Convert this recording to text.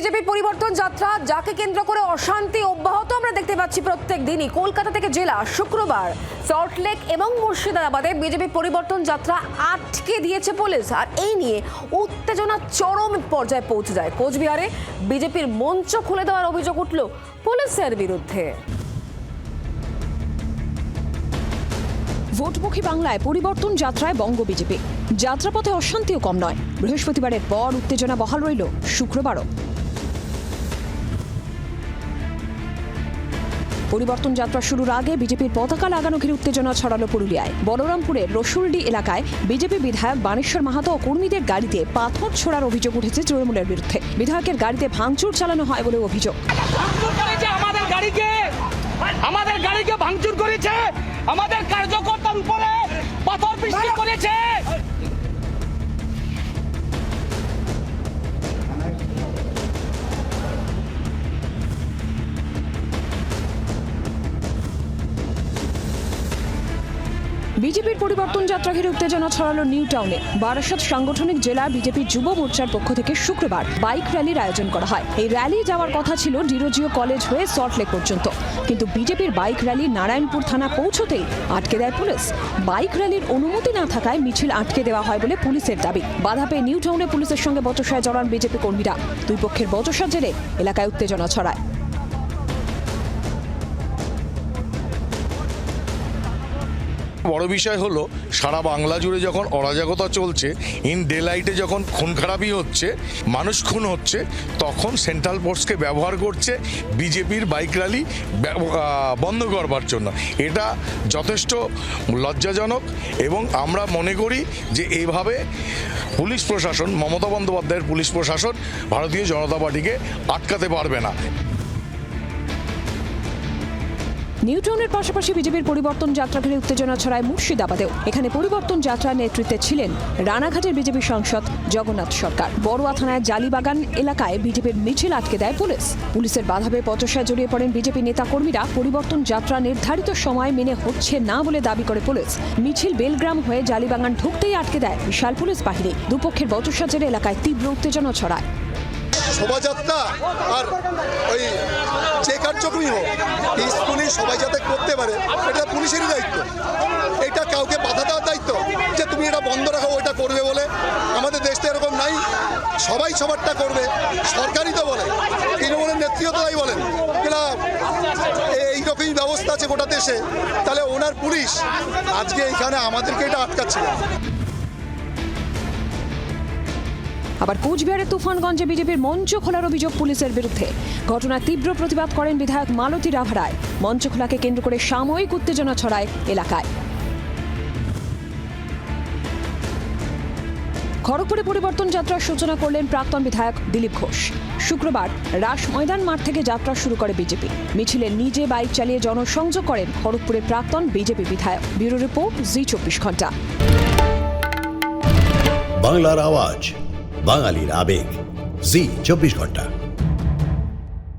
BJP পরিবর্তন যাত্রা যাকে কেন্দ্র করে অশান্তি অব্যাহত আমরা দেখতে পাচ্ছি প্রত্যেক দিনই। কলকাতা থেকে জেলা শুক্রবার সল্টলেক এবং মুর্শিদাবাদে বিজেপি পরিবর্তন যাত্রা আটকে দিয়েছে পুলিশ, আর এই নিয়ে উত্তেজনা চরম পর্যায়ে পৌঁছে যায়। কোচবিহারে বিজেপির মঞ্চ খুলে দেওয়ার অভিযোগ উঠল পুলিশের বিরুদ্ধে। ভোটমুখী বাংলায় পরিবর্তন যাত্রায় বঙ্গ বিজেপি। যাত্রাপথে অশান্তিও কম নয়। বৃহস্পতিবারের পর উত্তেজনা বহাল রইল শুক্রবারও। পরিবর্তন যাত্রা শুরুর আগে বিজেপির পতাকা লাগানো ঘিরে উত্তেজনা ছড়ালো পুরুলিয়ায়। বলরামপুরের রসুলডি এলাকায় বিজেপি বিধায়ক বানেশ্বর মাহাতো ও কর্মীদের গাড়িতে পাথর ছোড়ার অভিযোগ উঠেছে তৃণমূলের বিরুদ্ধে। বিধায়কের গাড়িতে ভাঙচুর চালানো হয় বলে অভিযোগ। আমাদের গাড়িকে ভাঙচুর করেছে, আমাদের কার্যকর্তার উপরে পাথর বৃষ্টি করেছে। বিজেপির পরিবর্তন যাত্রা ঘিরে উত্তেজনা ছড়ালো নিউ টাউনে। বারাসত সাংগঠনিক জেলা বিজেপির যুব মোর্চার পক্ষ থেকে শুক্রবার বাইক র্যালির আয়োজন করা হয়। এই র্যালি যাওয়ার কথা ছিল ডিরোজিও কলেজ হয়ে সল্টলেক পর্যন্ত, কিন্তু বিজেপির বাইক র্যালি নারায়ণপুর থানা পৌঁছতেই আটকে দেয় পুলিশ। বাইক র্যালির অনুমতি না থাকায় মিছিল আটকে দেওয়া হয় বলে পুলিশের দাবি। বাধা পেয়ে নিউ টাউনে পুলিশের সঙ্গে বচসায় জড়ান বিজেপি কর্মীরা। দুই পক্ষের বচসার জেরে এলাকায় উত্তেজনা ছড়ায়। বড় বিষয় হলো সারা বাংলা জুড়ে যখন অরাজকতা চলছে, ইন ডে লাইটে যখন খুন খারাপি হচ্ছে, মানুষ খুন হচ্ছে, তখন সেন্ট্রাল ফোর্সকে ব্যবহার করছে বিজেপির বাইক র্যালি বন্ধ করবার জন্য। এটা যথেষ্ট লজ্জাজনক এবং আমরা মনে করি যে এইভাবে পুলিশ প্রশাসন, মমতা বন্দ্যোপাধ্যায়ের পুলিশ প্রশাসন ভারতীয় জনতা পার্টিকে আটকাতে পারবে না। নিউ টাউনের পাশাপাশি বিজেপির পরিবর্তন যাত্রা ঘিরে উত্তেজনা ছড়ায় মুর্শিদাবাদেও। এখানে পরিবর্তন যাত্রার নেতৃত্বে ছিলেন রানাঘাটের বিজেপি সাংসদ জগন্নাথ সরকার। বড়ুয়া থানায় জালিবাগান এলাকায় বিজেপির মিছিল আটকে দেয় পুলিশ। পুলিশের বাধা পেয়ে বচসায় জড়িয়ে পড়েন বিজেপি নেতা কর্মীরা। পরিবর্তন যাত্রা নির্ধারিত সময় মেনে হচ্ছে না বলে দাবি করে পুলিশ। মিছিল বেলগ্রাম হয়ে জালিবাগান ঢুকতেই আটকে দেয় বিশাল পুলিশ বাহিনী। দুপক্ষের বচসার জেরে এলাকায় তীব্র উত্তেজনা ছড়ায়। শোভাযাত্রা আর ওই যে কার্যক্রমই হোক পিসফুলি সবাই যাতে করতে পারে, এটা পুলিশেরই দায়িত্ব। এটা কাউকে বাধা দেওয়ার দায়িত্ব যে তুমি এটা বন্ধ রাখো, ওইটা করবে বলে। আমাদের দেশটা এরকম নাই, সবাই সবারটা করবে। সরকারই তো বলে, তৃণমূলের নেতৃত্ব তাই বলেন এরা এইরকমই ব্যবস্থা আছে গোটা দেশে। তাহলে ওনার পুলিশ আজকে এইখানে আমাদেরকে এটা আটকাচ্ছে। আবার কোচবিহারের তুফানগঞ্জে বিজেপির মঞ্চ খোলার অভিযোগ পুলিশের বিরুদ্ধে। ঘটনার তীব্র প্রতিবাদ করেন বিধায়ক মালতী রাভারায়। মঞ্চ খোলাকে কেন্দ্র করে সাময়িক উত্তেজনা ছড়ায় এলাকায়। খড়গপুরে পরিবর্তন যাত্রার সূচনা করলেন প্রাক্তন বিধায়ক দিলীপ ঘোষ। শুক্রবার রাস ময়দান মাঠ থেকে যাত্রা শুরু করে বিজেপি। মিছিলে নিজে বাইক চালিয়ে জনসংযোগ করেন খড়গপুরের প্রাক্তন বিজেপি বিধায়ক। ব্যুরো রিপোর্ট জি24 ঘন্টা। বাংলার আওয়াজ, বাঙালির আবেগ, জি24 ঘন্টা।